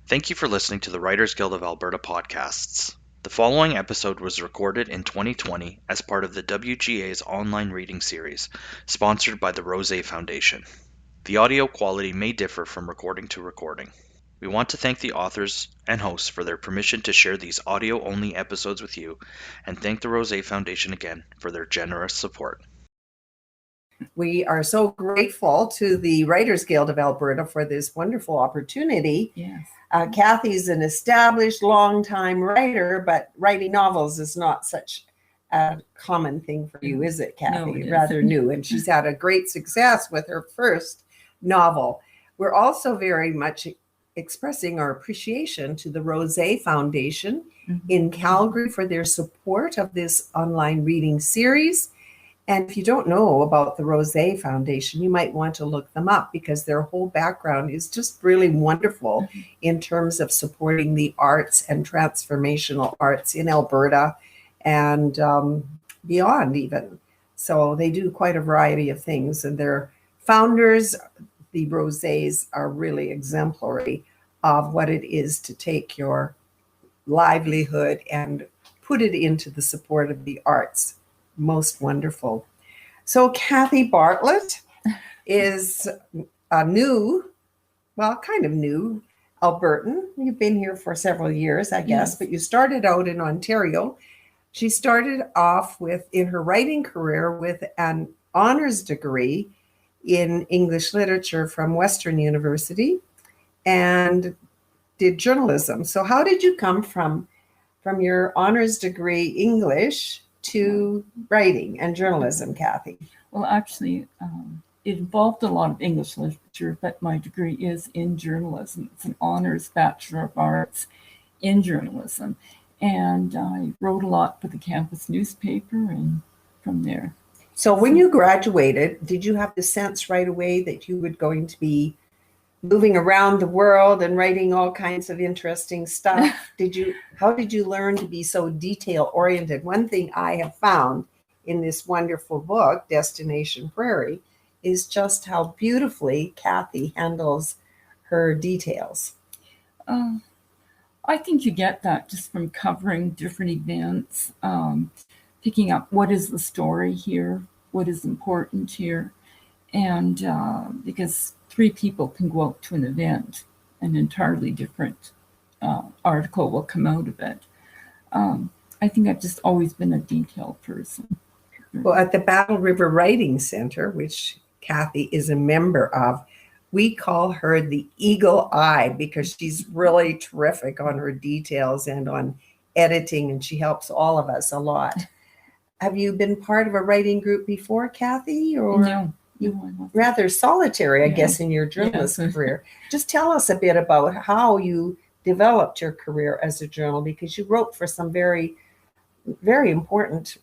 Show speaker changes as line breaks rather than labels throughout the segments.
Thank you for listening to the Writers Guild of Alberta podcasts. The following episode was recorded in 2020 as part of the WGA's online reading series, sponsored by the Rosé Foundation. The audio quality may differ from recording to recording. We want to thank the authors and hosts for their permission to share these audio-only episodes with you, and thank the Rosé Foundation again for their generous support.
We are so grateful to the Writers Guild of Alberta for this wonderful opportunity.
Yes.
Cathie's an established, long-time writer, but writing novels is not such a common thing for you, is it, Cathie?
No, it
Rather
isn't.
new, and she's had a great success with her first novel. We're also very much expressing our appreciation to the Rosé Foundation in Calgary for their support of this online reading series. And if you don't know about the Rosé Foundation, you might want to look them up because their whole background is just really wonderful in terms of supporting the arts and transformational arts in Alberta and beyond even. So they do quite a variety of things. And their founders, the Rosés, are really exemplary of what it is to take your livelihood and put it into the support of the arts. Most wonderful. So Cathie Bartlett is a new, well, kind of new Albertan. You've been here for several years, I guess,
Yes.
but you started out in Ontario. She started off in her writing career with an honors degree in English literature from Western University and did journalism. So how did you come from your honors degree English to writing and journalism, Cathie?
Well, actually, it involved a lot of English literature, but my degree is in journalism. It's an honors Bachelor of Arts in journalism. And I wrote a lot for the campus newspaper and from there.
So when you graduated, did you have the sense right away that you were going to be moving around the world and writing all kinds of interesting stuff? How did you learn to be so detail oriented? One thing I have found in this wonderful book, Destination Prairie, is just how beautifully Cathie handles her details.
I think you get that just from covering different events, picking up what is the story here, what is important here. And because 3 people can go out to an event, an entirely different article will come out of it. I think I've just always been a detail person.
Well, at the Battle River Writing Center, which Cathie is a member of, we call her the Eagle Eye because she's really terrific on her details and on editing, and she helps all of us a lot. Have you been part of a writing group before, Cathie? Or
No.
rather solitary, I
Yeah.
guess, in your journalism
Yes.
career. Just tell us a bit about how you developed your career as a journal, because you wrote for some very, very important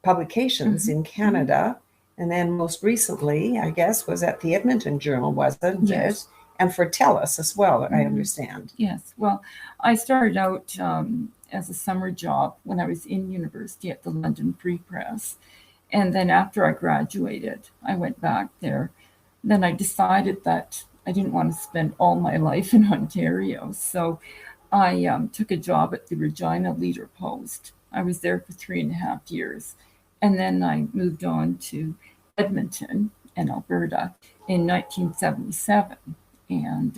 publications in Canada. And then most recently, I guess, was at the Edmonton Journal, wasn't
Yes.
it? And for TELUS as well, I understand.
Yes. Well, I started out as a summer job when I was in university at the London Free Press. And then after I graduated, I went back there. Then I decided that I didn't want to spend all my life in Ontario. So I took a job at the Regina Leader Post. I was there for 3.5 years. And then I moved on to Edmonton in Alberta in 1977. And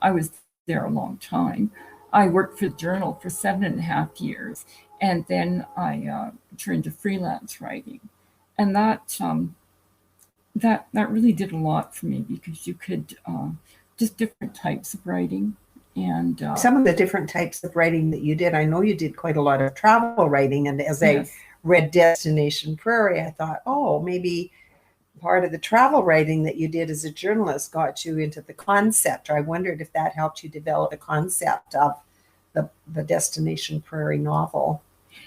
I was there a long time. I worked for the Journal for 7.5 years. And then I turned to freelance writing. And that really did a lot for me because you could just different types of writing. And
some of the different types of writing that you did, I know you did quite a lot of travel writing. And as I read Destination Prairie, I thought, oh, maybe part of the travel writing that you did as a journalist got you into the concept. Or I wondered if that helped you develop the concept of the Destination Prairie novel.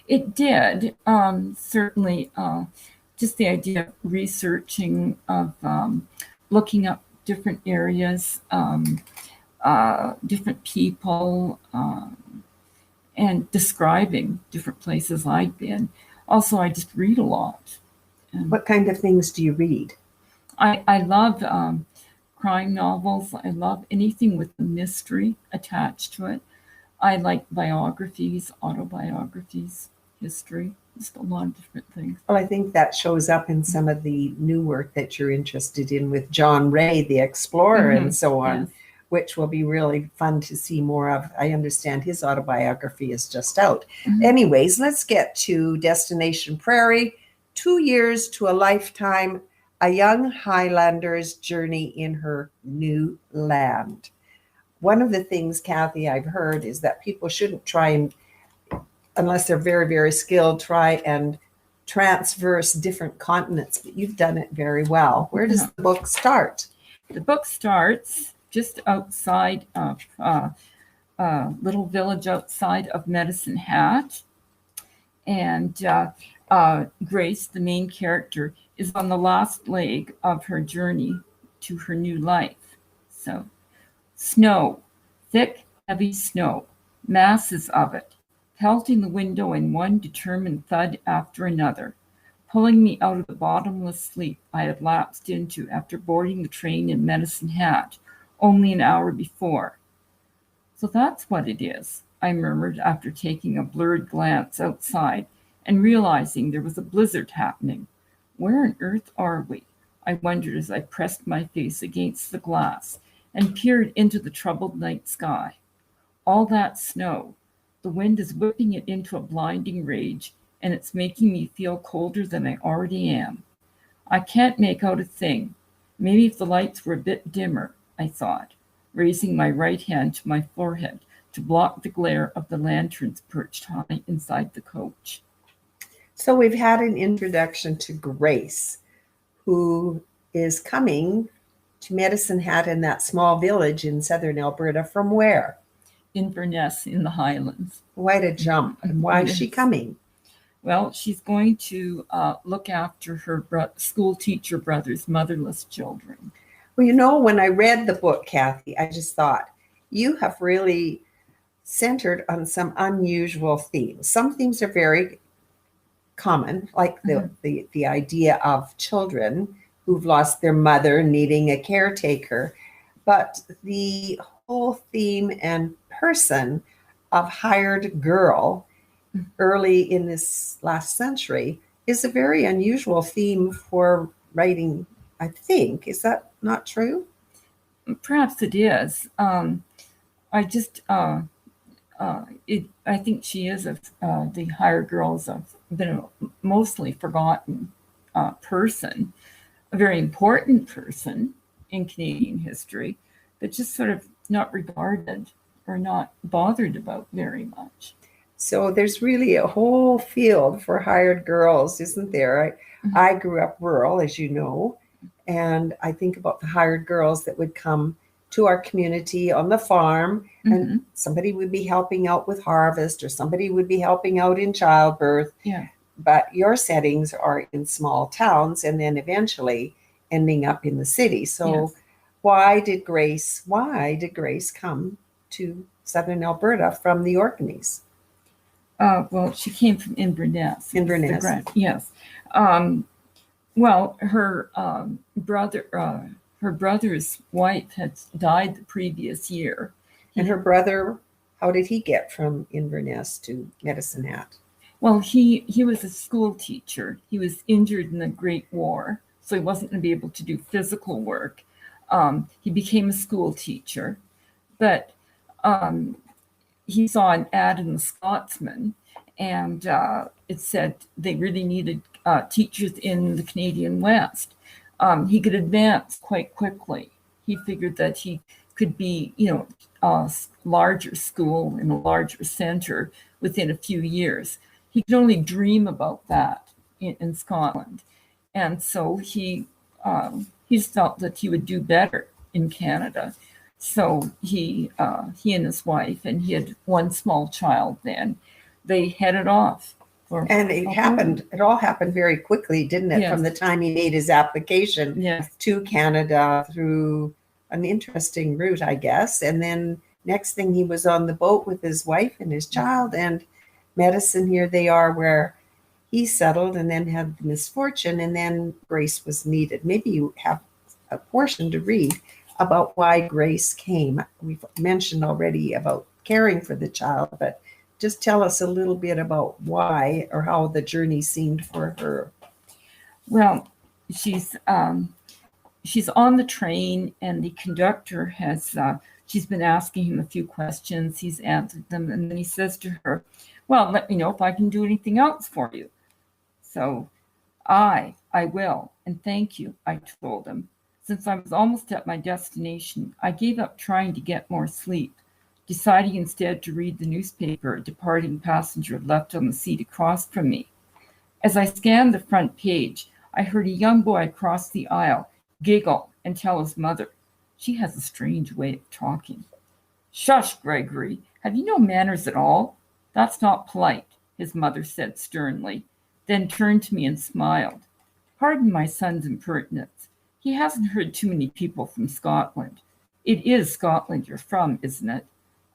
It did, certainly. Just the idea of researching, of looking up different areas, different people, and describing different places I'd been. Also, I just read a lot.
What kind of things do you read?
I love crime novels. I love anything with a mystery attached to it. I like biographies, autobiographies, history, just a lot of different things.
Well, I think that shows up in some of the new work that you're interested in with John Ray, the explorer, and so on,
Yes.
which will be really fun to see more of. I understand his autobiography is just out.
Mhm.
Anyways, let's get to Destination Prairie. 2 years to a lifetime, a young Highlander's journey in her new land. One of the things, Cathie, I've heard is that people shouldn't try and, unless they're very, very skilled, try and transverse different continents, but you've done it very well. Where does the book start?
The book starts just outside of a little village outside of Medicine Hat. And Grace, the main character, is on the last leg of her journey to her new life. So, snow, thick, heavy snow, masses of it, pelting the window in one determined thud after another, pulling me out of the bottomless sleep I had lapsed into after boarding the train in Medicine Hat only an hour before. So that's what it is, I murmured after taking a blurred glance outside and realizing there was a blizzard happening. Where on earth are we? I wondered as I pressed my face against the glass and peered into the troubled night sky. All that snow, the wind is whipping it into a blinding rage, and it's making me feel colder than I already am. I can't make out a thing. Maybe if the lights were a bit dimmer, I thought, raising my right hand to my forehead to block the glare of the lanterns perched high inside the coach.
So we've had an introduction to Grace, who is coming to Medicine Hat in that small village in southern Alberta. From where?
Inverness in the Highlands.
Quite a jump. And why is she coming?
Well, she's going to look after her school teacher brother's motherless children.
Well, you know, when I read the book, Cathie, I just thought, you have really centered on some unusual themes. Some themes are very common, like the idea of children who've lost their mother needing a caretaker. But the whole theme and person of hired girl early in this last century is a very unusual theme for writing, I think. Is that not true?
Perhaps it is. I think she is the hired girls have been a mostly forgotten person, a very important person in Canadian history, but just sort of not regarded or not bothered about very much.
So there's really a whole field for hired girls, isn't there? I grew up rural, as you know, and I think about the hired girls that would come to our community on the farm, and somebody would be helping out with harvest, or somebody would be helping out in childbirth.
Yeah.
But your settings are in small towns and then eventually ending up in the city. So
Yes.
why did Grace come to southern Alberta from the Orkneys?
Well, she came from Inverness.
Inverness.
Yes. Well, her brother's wife had died the previous year.
And her brother, how did he get from Inverness to Medicine Hat?
Well, he was a school teacher. He was injured in the Great War, so he wasn't going to be able to do physical work. He became a school teacher, but he saw an ad in the Scotsman, and it said they really needed teachers in the Canadian West. He could advance quite quickly. He figured that he could be, a larger school in a larger center within a few years. He could only dream about that in Scotland. And so he felt that he would do better in Canada. So he and his wife, and he had one small child then, they headed off.
And it all happened very quickly, didn't it?
Yes.
From the time he made his application to Canada through an interesting route, I guess. And then next thing he was on the boat with his wife and his child, and Medicine, here they are where he settled and then had the misfortune, and then Grace was needed. Maybe you have a portion to read about why Grace came. We've mentioned already about caring for the child, but just tell us a little bit about why or how the journey seemed for her.
Well, she's on the train, and the conductor has she's been asking him a few questions. He's answered them, and then he says to her, "Well, let me know if I can do anything else for you." So, I will, and thank you, I told him. Since I was almost at my destination, I gave up trying to get more sleep, deciding instead to read the newspaper a departing passenger had left on the seat across from me. As I scanned the front page, I heard a young boy across the aisle giggle and tell his mother. She has a strange way of talking. "Shush, Gregory. Have you no manners at all? That's not polite," his mother said sternly, then turned to me and smiled. "Pardon my son's impertinence. He hasn't heard too many people from Scotland. It is Scotland you're from, isn't it?"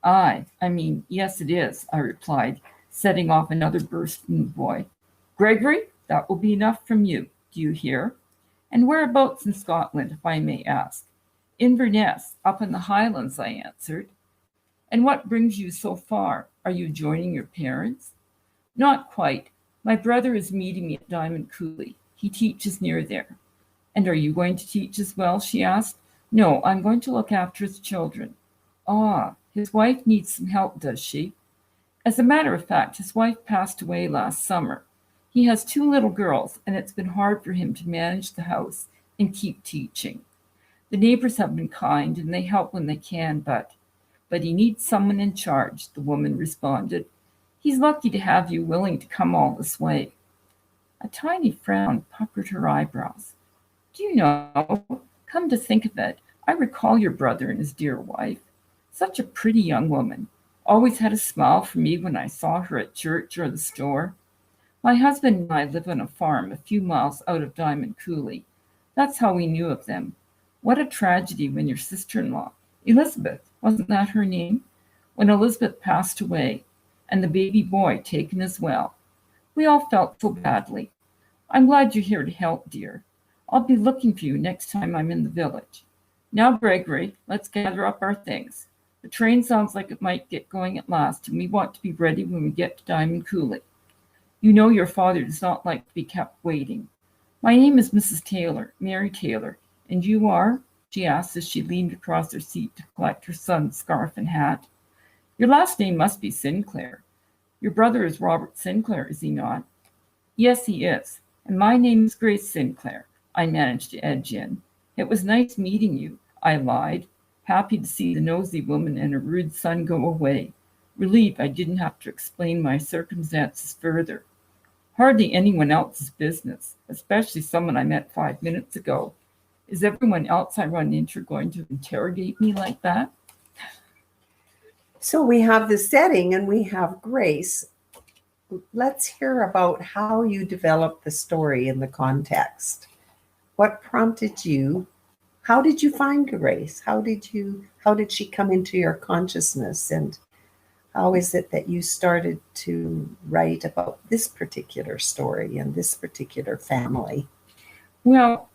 I mean, yes, it is," I replied, setting off another burst from the boy. "Gregory, that will be enough from you. Do you hear? And whereabouts in Scotland, if I may ask?" "Inverness, up in the Highlands," I answered. "And what brings you so far? Are you joining your parents?" "Not quite. My brother is meeting me at Diamond Coulee. He teaches near there." "And are you going to teach as well?" she asked. "No, I'm going to look after his children." "Ah, his wife needs some help, does she?" "As a matter of fact, his wife passed away last summer. He has 2 little girls, and it's been hard for him to manage the house and keep teaching. The neighbors have been kind, and they help when they can, but he needs someone in charge," the woman responded. "He's lucky to have you willing to come all this way." A tiny frown puckered her eyebrows. "Do you know, come to think of it, I recall your brother and his dear wife. Such a pretty young woman. Always had a smile for me when I saw her at church or the store. My husband and I live on a farm a few miles out of Diamond Coulee. That's how we knew of them. What a tragedy when your sister-in-law, Elizabeth, wasn't that her name? When Elizabeth passed away, and the baby boy taken as well. We all felt so badly. I'm glad you're here to help, dear. I'll be looking for you next time I'm in the village. Now, Gregory, let's gather up our things. The train sounds like it might get going at last, and we want to be ready when we get to Diamond Coulee. You know your father does not like to be kept waiting. My name is Mrs. Taylor, Mary Taylor, and you are?" she asked as she leaned across her seat to collect her son's scarf and hat. "Your last name must be Sinclair. Your brother is Robert Sinclair, is he not?" "Yes, he is. And my name is Grace Sinclair," I managed to edge in. "It was nice meeting you," I lied, happy to see the nosy woman and her rude son go away, relieved I didn't have to explain my circumstances further. Hardly anyone else's business, especially someone I met 5 minutes ago. Is everyone else I run into going to interrogate me like that?
So we have the setting and we have Grace. Let's hear about how you developed the story in the context. What prompted you? How did you find Grace? How did she come into your consciousness? And how is it that you started to write about this particular story and this particular family?
Well,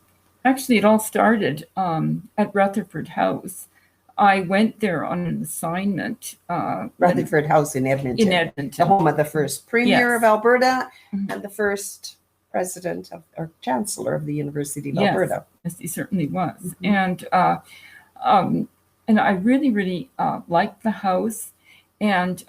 actually, it all started at Rutherford House. I went there on an assignment.
Rutherford House in Edmonton. The home of the first Premier of Alberta and the first President or Chancellor of the University of Alberta.
Yes, he certainly was. And I really, really liked the house. And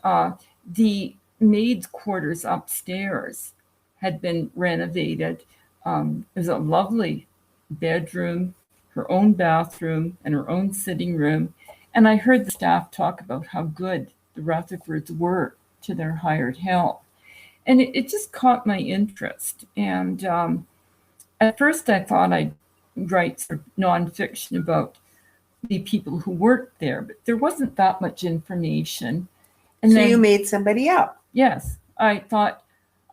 the maid's quarters upstairs had been renovated. It was a lovely bedroom, her own bathroom, and her own sitting room. And I heard the staff talk about how good the Rutherfords were to their hired help. And it just caught my interest. And at first I thought I'd write sort of nonfiction about the people who worked there, but there wasn't that much information. And
so you made somebody up.
Yes. I thought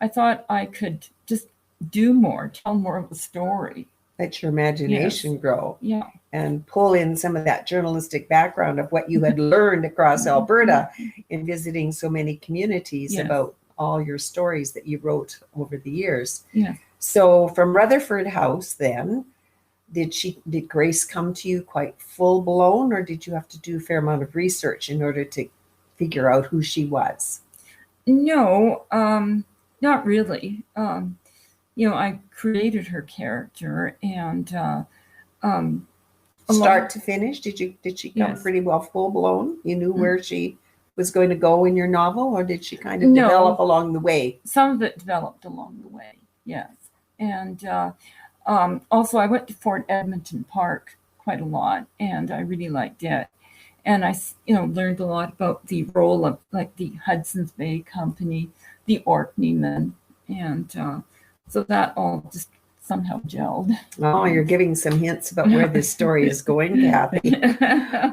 I could just do more, tell more of a story.
Let your imagination grow.
Yeah.
And pull in some of that journalistic background of what you had learned across Alberta in visiting so many communities about all your stories that you wrote over the years.
Yeah.
So from Rutherford House then, did Grace come to you quite full blown, or did you have to do a fair amount of research in order to figure out who she was?
No, not really. I created her character, and
Start to finish, did she come
Yes.
pretty well full blown? You knew where she was going to go in your novel, or did she kind of develop along the way?
Some of it developed along the way, yes. And also, I went to Fort Edmonton Park quite a lot, and I really liked it. And I, learned a lot about the role of like the Hudson's Bay Company, the Orkneymen, and so that all just somehow gelled.
Oh, you're giving some hints about where this story is going, Cathie.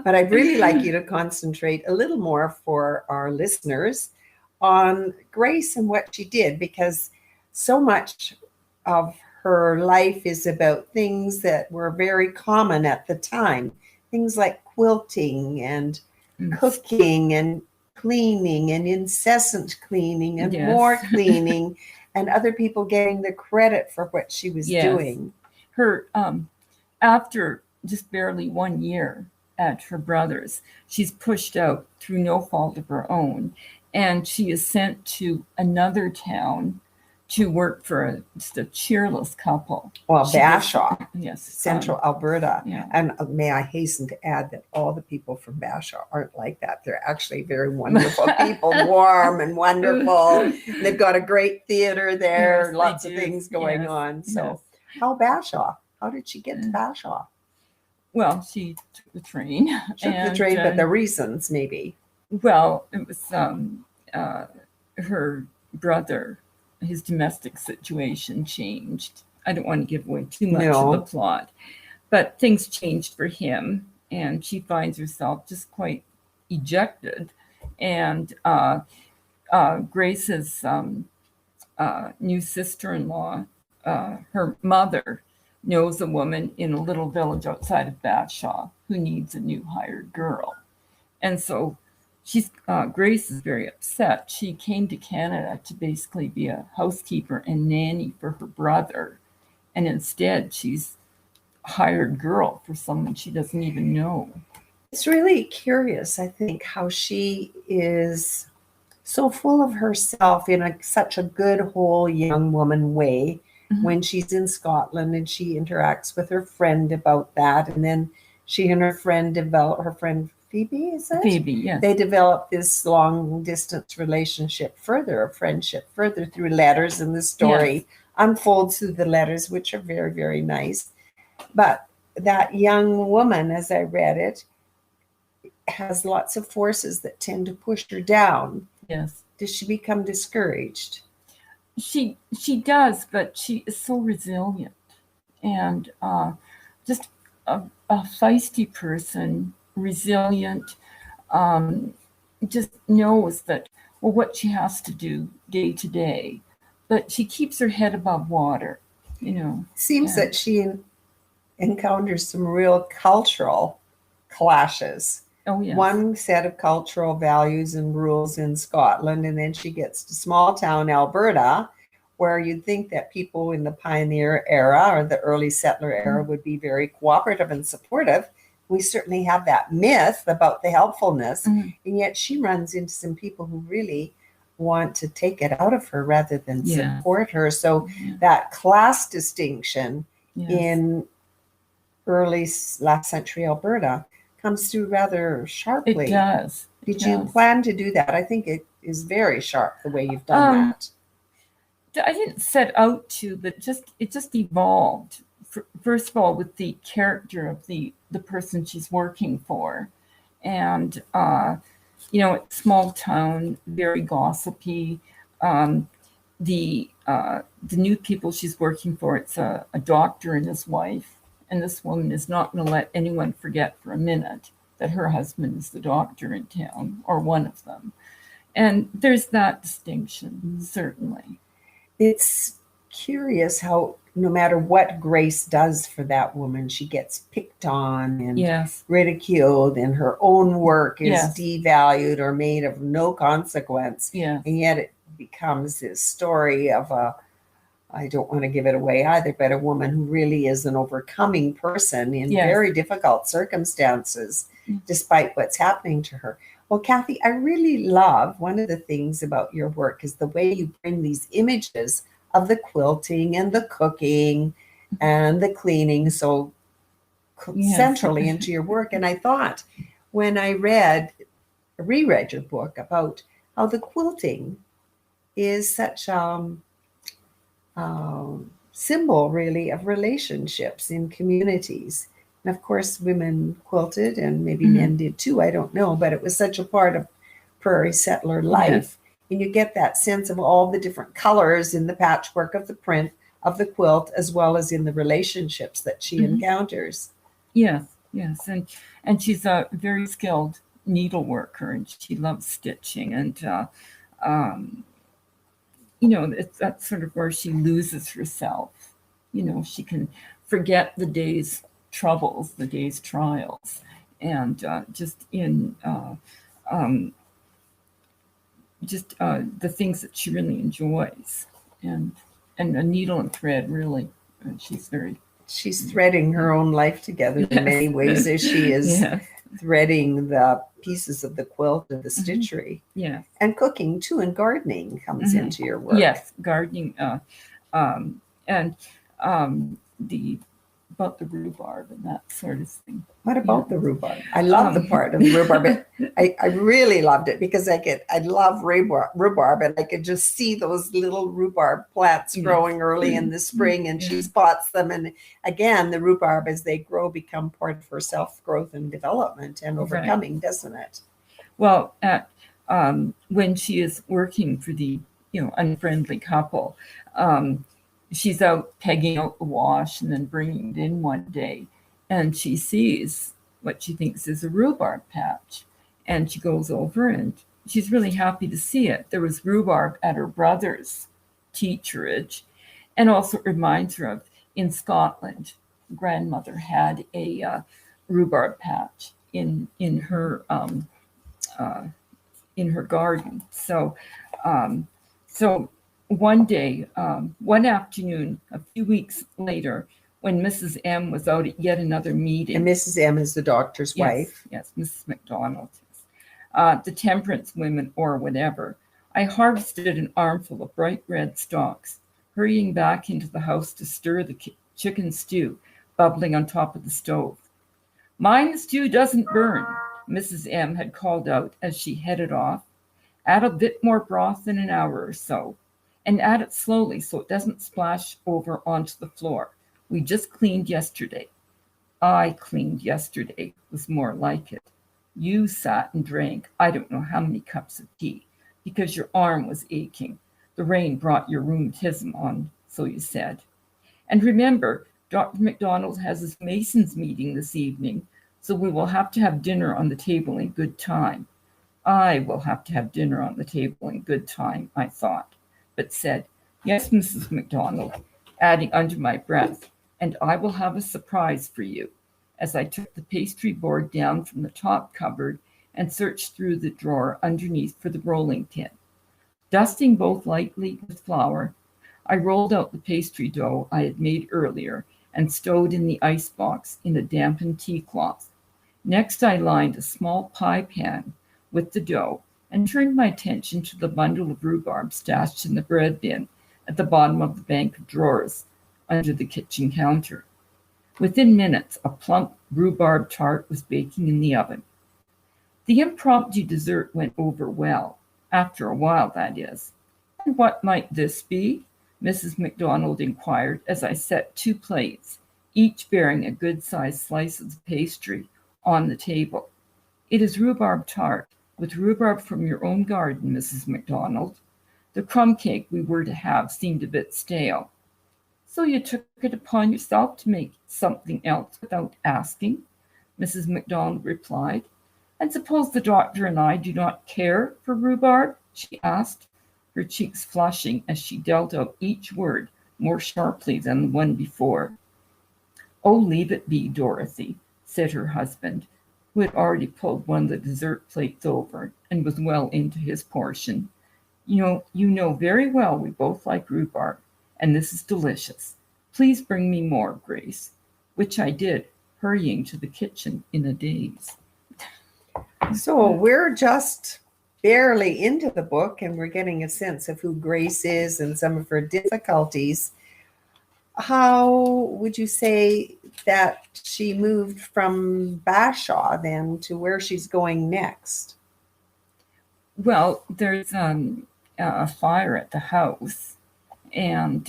But I'd really like you to concentrate a little more for our listeners on Grace and what she did, because so much of her life is about things that were very common at the time. Things like quilting and cooking and cleaning and incessant cleaning and more cleaning and other people getting the credit for what she was doing.
Her, after just barely 1 year at her brother's, she's pushed out through no fault of her own, and she is sent to another town to work for just a cheerless couple.
Well, Bashaw,
yes,
Central Alberta.
Yeah.
And may I hasten to add that all the people from Bashaw aren't like that. They're actually very wonderful people, warm and wonderful. They've got a great theater there, lots of things going on. So how Bashaw? How did she get to Bashaw?
Well, she took the train.
But the reasons maybe.
Well, it was her brother. His domestic situation changed. I don't want to give away too much of the plot, but things changed for him, and she finds herself just quite ejected. And Grace's new sister-in-law, her mother, knows a woman in a little village outside of Bashaw who needs a new hired girl. And so Grace is very upset. She came to Canada to basically be a housekeeper and nanny for her brother. And instead, she's a hired girl for someone she doesn't even know.
It's really curious, I think, how she is so full of herself in such a good, whole young woman way when she's in Scotland, and she interacts with her friend about that. And then she and her friend Phoebe, is it?
Phoebe, yes.
They develop this long distance relationship further, a friendship further through letters, and the story unfolds through the letters, which are very, very nice. But that young woman, as I read it, has lots of forces that tend to push her down.
Yes.
Does she become discouraged?
She does, but she is so resilient and just a feisty person. Resilient, just knows that what she has to do day to day, but she keeps her head above water.
Seems that she encounters some real cultural clashes.
Oh yes.
One set of cultural values and rules in Scotland, and then she gets to small town Alberta, where you'd think that people in the pioneer era or the early settler era would be very cooperative and supportive. We certainly have that myth about the helpfulness, and yet she runs into some people who really want to take it out of her rather than support her. So that class distinction in early last century Alberta comes through rather sharply.
It does.
Did you plan to do that? I think it is very sharp the way you've done that.
I didn't set out to, but it just evolved. First of all, with the character of the person she's working for, and small town, very gossipy. The new people she's working for, it's a doctor and his wife, and this woman is not going to let anyone forget for a minute that her husband is the doctor in town, or one of them. And there's that distinction, certainly.
It's curious how no matter what Grace does for that woman, she gets picked on and ridiculed, and her own work is devalued or made of no consequence.
Yeah.
And yet it becomes this story of a I don't want to give it away either, but a woman who really is an overcoming person in
Yes.
very difficult circumstances, despite what's happening to her. Well, Cathie, I really love one of the things about your work is the way you bring these images of the quilting and the cooking and the cleaning so
Yes.
centrally into your work. And I thought when I reread your book about how the quilting is such symbol really of relationships in communities. And of course, women quilted and maybe men did too, I don't know, but it was such a part of prairie settler life.
Yes.
And you get that sense of all the different colors in the patchwork of the print of the quilt, as well as in the relationships that she encounters.
Yes, and she's a very skilled needle worker, and she loves stitching, and that's sort of where she loses herself. She can forget the day's troubles, the day's trials, and just in the things that she really enjoys, and a needle and thread really.
She's threading her own life together in many ways as she is threading the pieces of the quilt and the stitchery.
Yeah.
And cooking too, and gardening comes into your work.
Yes, gardening, and about the rhubarb and that sort of thing.
What about the rhubarb? I love the part of the rhubarb. I really loved it because I love rhubarb, and I could just see those little rhubarb plants growing early in the spring, and she spots them. And again, the rhubarb, as they grow, become part of her self-growth and development and overcoming, doesn't it?
Well, when she is working for the unfriendly couple, she's out pegging out the wash and then bringing it in one day, and she sees what she thinks is a rhubarb patch, and she goes over and she's really happy to see it. There was rhubarb at her brother's teacherage, and also it reminds her of in Scotland, grandmother had a rhubarb patch in her garden. So one day, one afternoon, a few weeks later, when Mrs. M was out at yet another meeting.
And Mrs. M is the doctor's wife.
Yes, Mrs. McDonald. The temperance women or whatever. I harvested an armful of bright red stalks, hurrying back into the house to stir the chicken stew bubbling on top of the stove. "Mind the stew doesn't burn," Mrs. M had called out as she headed off. "Add a bit more broth in an hour or so. And add it slowly so it doesn't splash over onto the floor. We just cleaned yesterday." "I cleaned yesterday" was more like it. "You sat and drank I don't know how many cups of tea because your arm was aching. The rain brought your rheumatism on, so you said. And remember, Dr. McDonald has his Masons meeting this evening, so we will have to have dinner on the table in good time." I will have to have dinner on the table in good time, I thought, but said, "Yes, Mrs. McDonald," adding under my breath, "and I will have a surprise for you," as I took the pastry board down from the top cupboard and searched through the drawer underneath for the rolling pin. Dusting both lightly with flour, I rolled out the pastry dough I had made earlier and stowed in the icebox in a dampened tea cloth. Next, I lined a small pie pan with the dough and turned my attention to the bundle of rhubarb stashed in the bread bin at the bottom of the bank of drawers under the kitchen counter. Within minutes, a plump rhubarb tart was baking in the oven. The impromptu dessert went over well, after a while, that is. "And what might this be?" Mrs. McDonald inquired as I set 2 plates, each bearing a good-sized slice of the pastry, on the table. "It is rhubarb tart, with rhubarb from your own garden, Mrs. McDonald. The crumb cake we were to have seemed a bit stale." "So you took it upon yourself to make something else without asking?" Mrs. McDonald replied. "And suppose the doctor and I do not care for rhubarb?" she asked, her cheeks flushing as she dealt out each word more sharply than the one before. "Oh, leave it be, Dorothy," said her husband, who had already pulled one of the dessert plates over and was well into his portion. You know very well we both like rhubarb, and this is delicious. Please bring me more, Grace," which I did, hurrying to the kitchen in a daze.
So we're just barely into the book, and we're getting a sense of who Grace is and some of her difficulties. How would you say that she moved from Bashaw then to where she's going next?
Well, there's a fire at the house, and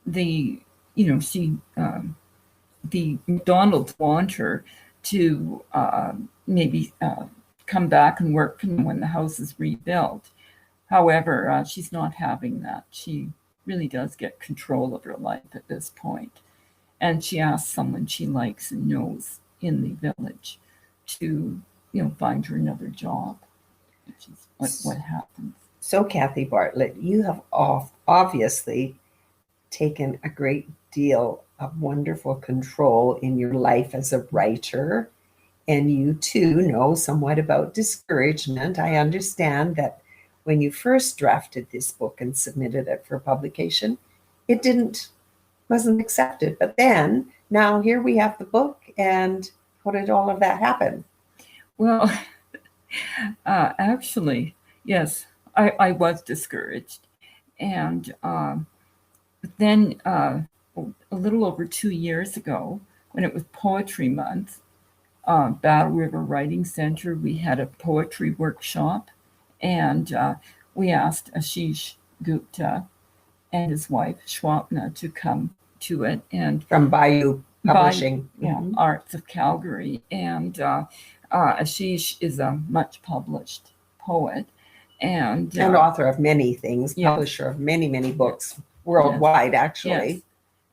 the McDonald's want her to maybe come back and work for them when the house is rebuilt. However, she's not having that. She really does get control of her life at this point. And she asks someone she likes and knows in the village to, find her another job, which is what happens.
So, Cathie Bartlett, you have obviously taken a great deal of wonderful control in your life as a writer. And you too know somewhat about discouragement. I understand that when you first drafted this book and submitted it for publication, it wasn't accepted. But then now here we have the book, and how did all of that happen?
Well, actually, yes, I was discouraged. And then a little over 2 years ago, when it was Poetry Month, Battle River Writing Center, we had a poetry workshop, and we asked Ashish Gupta and his wife, Swapna, to come to it. And
from Bayou Publishing.
Arts of Calgary. And Ashish is a much published poet. And
author of many things, publisher of many, many books worldwide, actually.
Yes.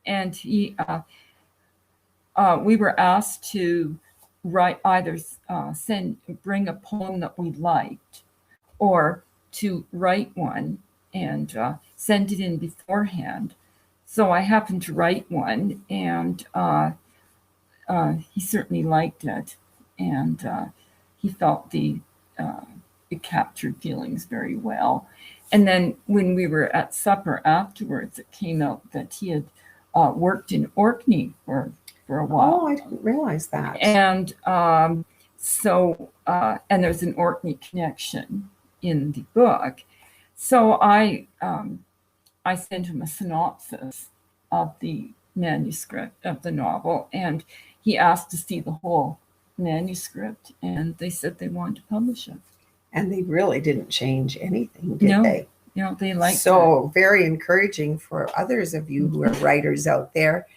And he, we were asked to write either bring a poem that we liked, or to write one and send it in beforehand. So I happened to write one, and he certainly liked it, and he felt it captured feelings very well. And then when we were at supper afterwards, it came out that he had worked in Orkney for a while.
Oh, I didn't realize that.
And so there's an Orkney connection in the book. So I sent him a synopsis of the manuscript of the novel, and he asked to see the whole manuscript, and they said they wanted to publish it.
And they really didn't change anything, did they?
No, they liked it.
So very encouraging for others of you who are writers out there.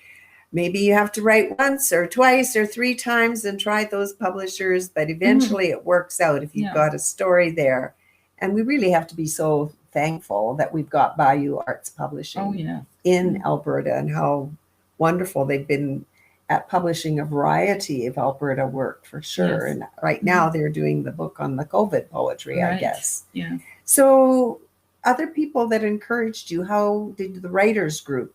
Maybe you have to write once or twice or 3 times and try those publishers, but eventually it works out if you've got a story there. And we really have to be so thankful that we've got Bayou Arts Publishing in Alberta, and how wonderful they've been at publishing a variety of Alberta work, for sure. Yes. And right now they're doing the book on the COVID poetry, I guess.
Yeah.
So other people that encouraged you, how did the writers group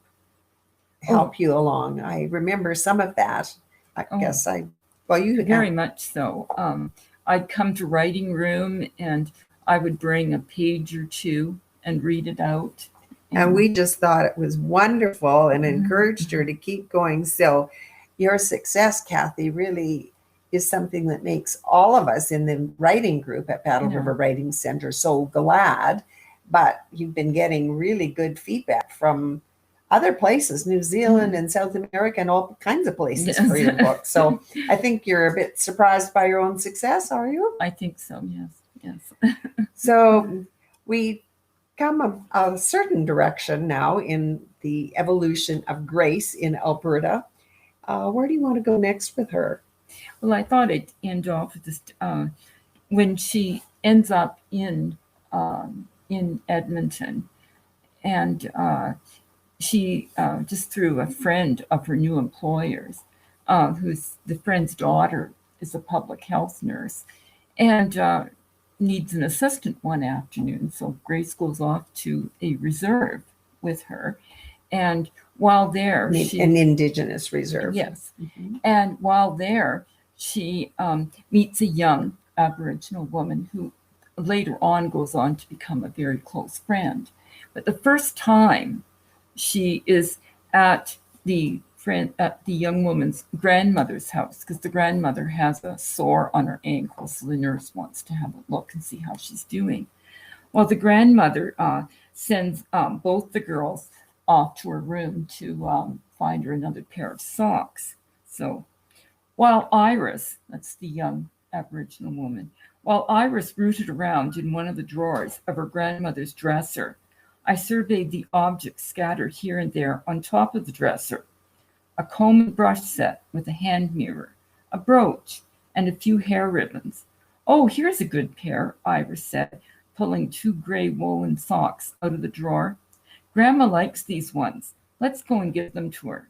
help you along? I remember some of that. You
very much so. I'd come to writing room, and I would bring a page or two and read it out.
And we just thought it was wonderful and encouraged her to keep going. So your success, Cathie, really is something that makes all of us in the writing group at Battle River Writing Center so glad. But you've been getting really good feedback from other places, New Zealand and South America and all kinds of places for your book. So I think you're a bit surprised by your own success, are you?
I think so, yes.
So we come a certain direction now in the evolution of Grace in Alberta. Where do you want to go next with her?
Well, I thought I'd end off with this. When she ends up in Edmonton, and she just through a friend of her new employer's, who's the friend's daughter is a public health nurse, and needs an assistant one afternoon. So Grace goes off to a reserve with her, and while there,
an Indigenous reserve.
Yes, and while there, she meets a young Aboriginal woman who later on goes on to become a very close friend. But the first time she is at the young woman's grandmother's house because the grandmother has a sore on her ankle, so the nurse wants to have a look and see how she's doing. Well, the grandmother sends both the girls off to her room to find her another pair of socks. So while Iris, that's the young Aboriginal woman, while Iris rooted around in one of the drawers of her grandmother's dresser, I surveyed the objects scattered here and there on top of the dresser. A comb and brush set with a hand mirror, a brooch, and a few hair ribbons. Oh, here's a good pair, Iris said, pulling 2 gray woolen socks out of the drawer. Grandma likes these ones. Let's go and give them to her.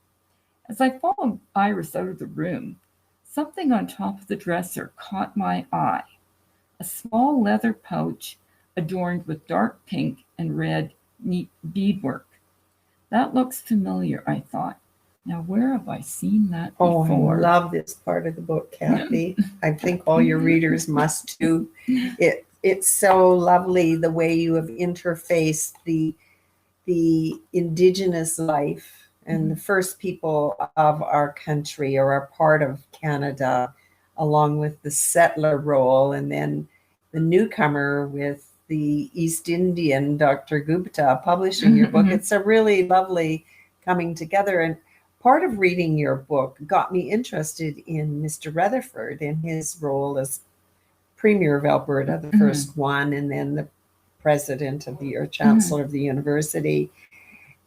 As I followed Iris out of the room, something on top of the dresser caught my eye. A small leather pouch adorned with dark pink and red neat beadwork. That looks familiar, I thought. Now, where have I seen that before?
I love this part of the book, Cathie. I think all your readers must too. It's so lovely the way you have interfaced the Indigenous life and the first people of our country or a part of Canada, along with the settler role, and then the newcomer with the East Indian, Dr. Gupta, publishing your book. It's a really lovely coming together. And part of reading your book got me interested in Mr. Rutherford and his role as Premier of Alberta, the first one, and then the president of the, or chancellor of the university.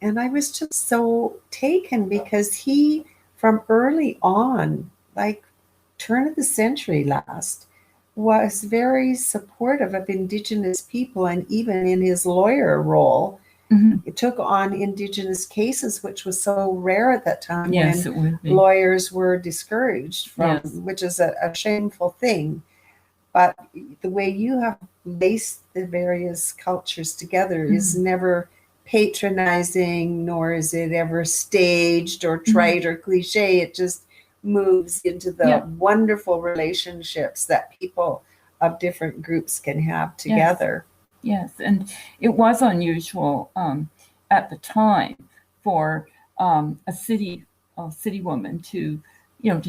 And I was just so taken because he, from early on, like turn of the century last, was very supportive of Indigenous people, and even in his lawyer role, it took on Indigenous cases, which was so rare at that time when lawyers were discouraged from, which is a shameful thing. But the way you have laced the various cultures together is never patronizing, nor is it ever staged or trite or cliche. It just moves into the wonderful relationships that people of different groups can have together.
Yes, and it was unusual at the time for a city woman to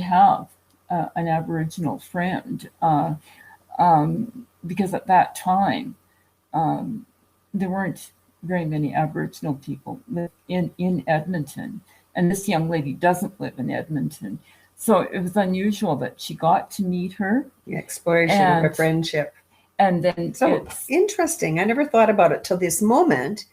have an Aboriginal friend, because at that time there weren't very many Aboriginal people in Edmonton, and this young lady doesn't live in Edmonton. So it was unusual that she got to meet her.
The exploration of a friendship.
And then
so interesting. I never thought about it till this moment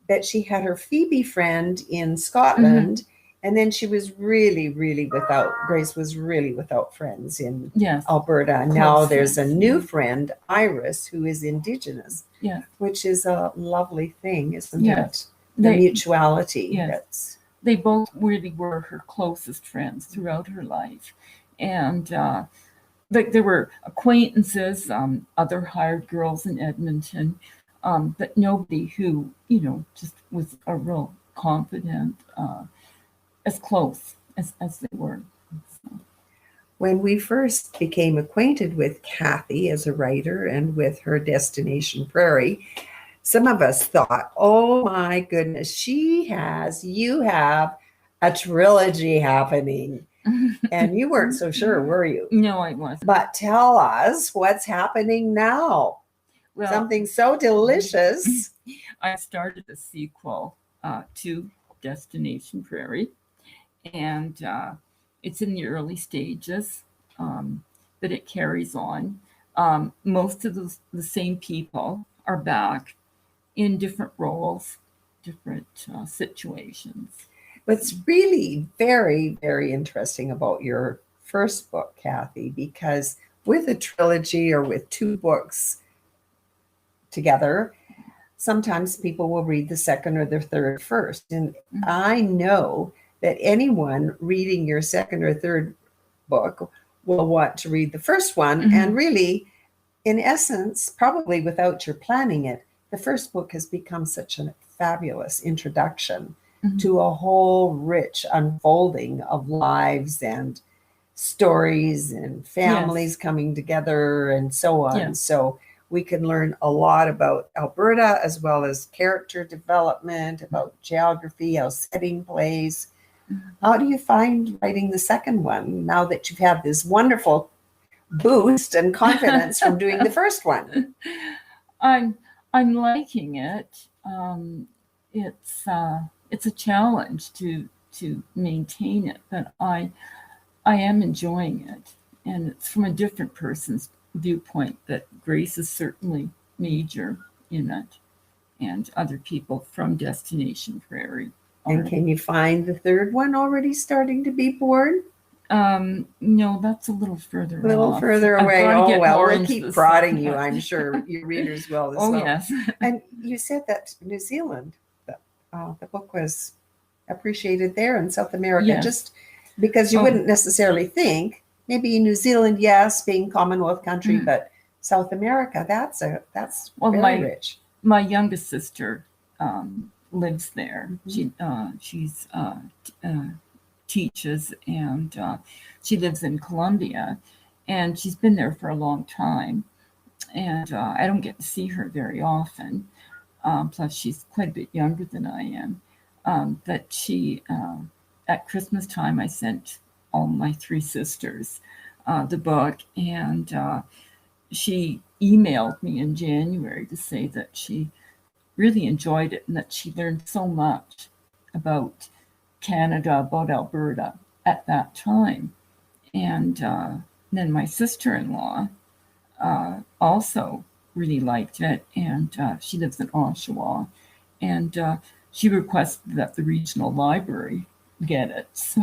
that she had her Phoebe friend in Scotland, and then she was really, Grace was really without friends in Alberta. And now there's a new friend, Iris, who is Indigenous, which is a lovely thing, isn't it? The mutuality.
They both really were her closest friends throughout her life. And there were acquaintances, other hired girls in Edmonton, but nobody who, just was a real confidant, as close as they were. So.
When we first became acquainted with Cathie as a writer and with her destination, Prairie, some of us thought, oh my goodness, you have a trilogy happening. And you weren't so sure, were you?
No, I wasn't.
But tell us what's happening now. Well, something so delicious.
I started a sequel to Destination Prairie, and it's in the early stages, but it carries on. Most of the same people are back in different roles, different situations.
What's really very, very interesting about your first book, Cathie, because with a trilogy or with 2 books together, sometimes people will read the second or the third first. And I know that anyone reading your second or third book will want to read the first one. And really, in essence, probably without your planning it, the first book has become such a fabulous introduction to a whole rich unfolding of lives and stories and families coming together and so on. So We can learn a lot about Alberta, as well as character development, about geography, how setting plays. How do you find writing the second one now that you've had this wonderful boost and confidence from doing the first one?
I'm liking it. It's a challenge to maintain it, but I am enjoying it, and it's from a different person's viewpoint. That Grace is certainly major in it, and other people from Destination Prairie.
And can you find the third one already starting to be born?
No, that's a little further.
A little
off.
further away. Oh well, we'll keep prodding you.
Segment.
I'm sure your readers will as
Oh
well.
yes.
And you said that New Zealand, the book was appreciated there in South America.
Yes.
Just because you wouldn't necessarily think, maybe New Zealand, yes, being Commonwealth country, but South America, that's very rich.
My youngest sister lives there. She teaches, and she lives in Colombia, and she's been there for a long time. And I don't get to see her very often. Plus, she's quite a bit younger than I am. But she, at Christmas time, I sent all my three sisters the book, and she emailed me in January to say that she really enjoyed it and that she learned so much about Canada, about Alberta at that time. And then my sister-in-law also really liked it, and she lives in Oshawa, and she requested that the regional library get it. So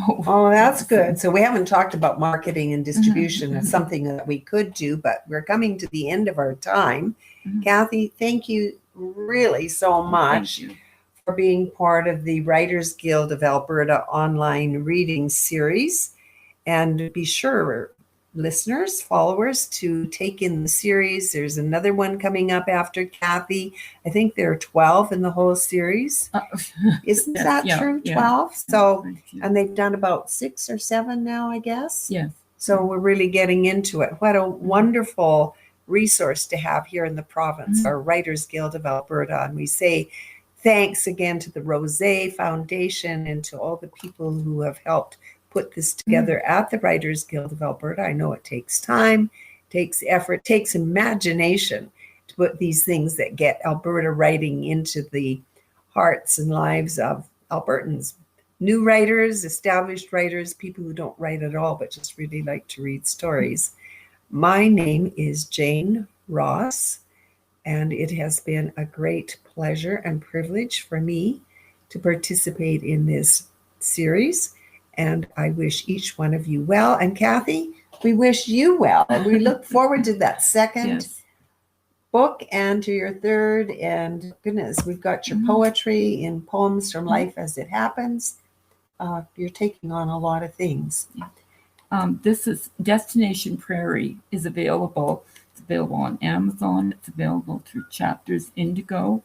that's good. So we haven't talked about marketing and distribution. It's something that we could do, but we're coming to the end of our time. Cathie, thank you really so much for being part of the Writers Guild of Alberta online reading series. And be sure, listeners, followers, to take in the series. There's another one coming up after Cathie. I think there are 12 in the whole series. Isn't that true? 12? So, and they've done about 6 or 7 now, I guess.
Yes.
So we're really getting into it. What a wonderful resource to have here in the province, our Writers Guild of Alberta. And we say thanks again to the Rosé Foundation and to all the people who have helped put this together at the Writers Guild of Alberta. I know it takes time, takes effort, takes imagination to put these things that get Alberta writing into the hearts and lives of Albertans. New writers, established writers, people who don't write at all, but just really like to read stories. My name is Jane Ross, and it has been a great pleasure and privilege for me to participate in this series. And I wish each one of you well. And Cathie, we wish you well. And we look forward to that second book and to your third. And goodness, we've got your poetry in Poems from Life as It Happens. You're taking on a lot of things.
This is Destination Prairie is available. It's available on Amazon. It's available through Chapters Indigo.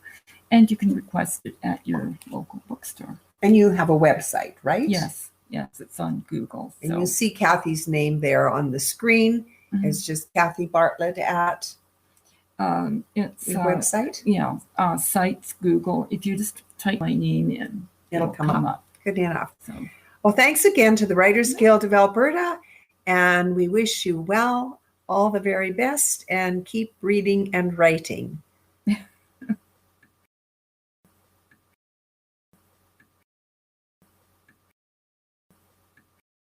And you can request it at your local bookstore.
And you have a website, right?
Yes. Yes, it's on Google.
And you'll see Cathie's name there on the screen. It's just Cathie Bartlett at
it's
your website.
Yeah, sites, Google. If you just type my name in,
it'll come up. Good enough.
So,
well, thanks again to the Writers Guild of Alberta, and we wish you well, all the very best, and keep reading and writing.